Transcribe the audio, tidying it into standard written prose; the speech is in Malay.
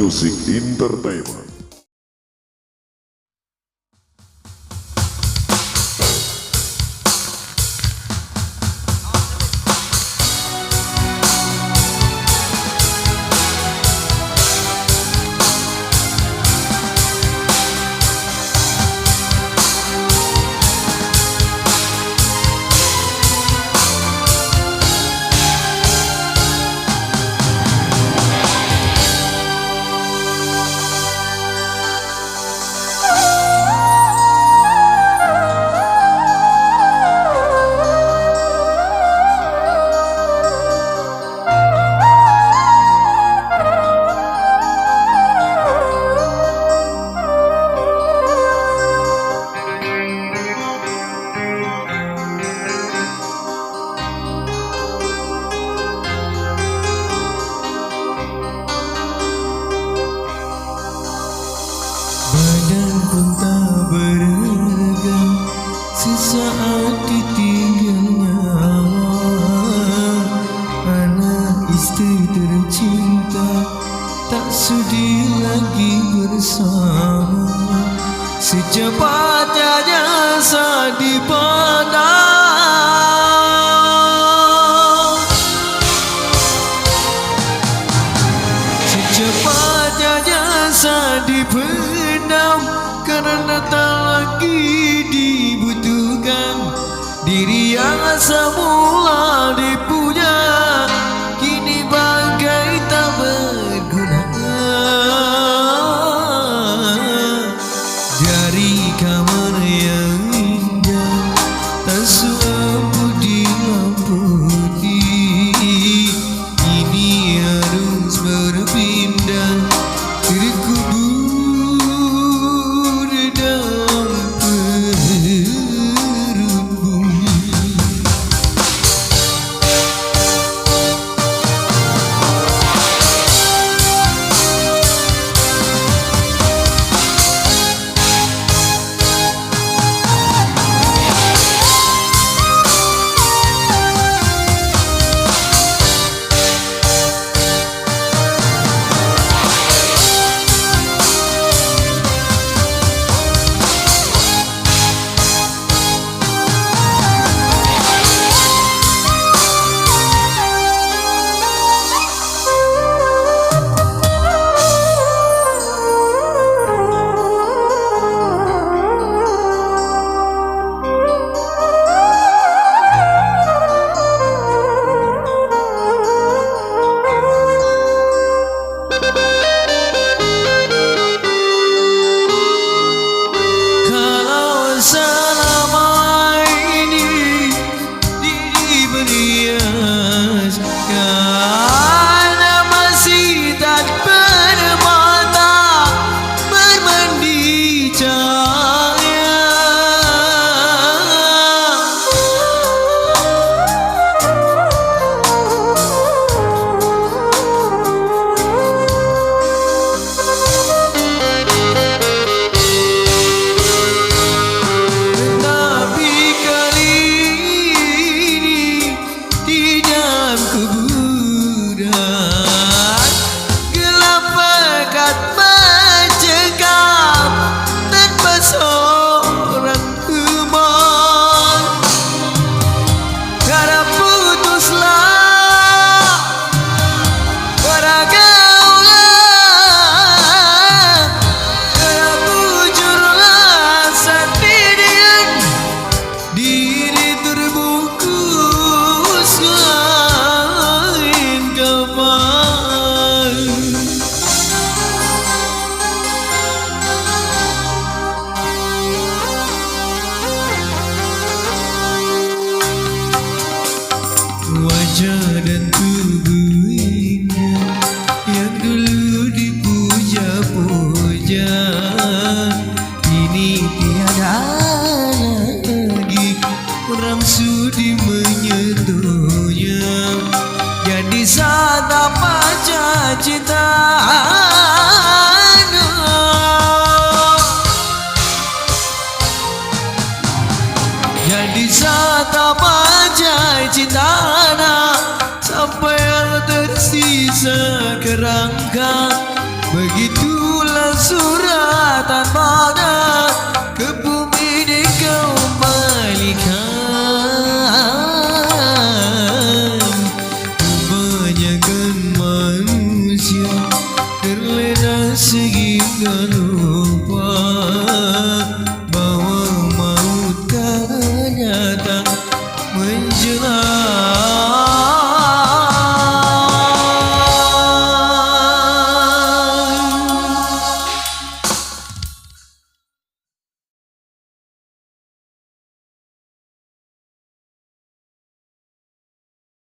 Music Entertainment. Badan pun tak berharga sesaat ditinggal nyawa. Anak istri tercinta tak sudi lagi bersama. Secepatnya jasa dipandang, secepatnya jasa dipendam, karena tak lagi dibutuhkan. Diri yang semula dipuja kini bagai tak berguna. Dari kamar yang indah tak seampun dilamputi, ini harus berpindah terkubur dalam perut bumi. Selama ini diberias karena masih tak bermata bermandi cahaya. Wajah dan tubuh indah yang dulu dipuja-puja kini tiada lagi orang sudi menyentuhnya. Jadi saat pacar cinta, jadi saat pacar cinta sampai tersisa kerangka Begitulah suratan pada ke bumi dikembalikan. Kebanyakan manusia terlena sehingga lupa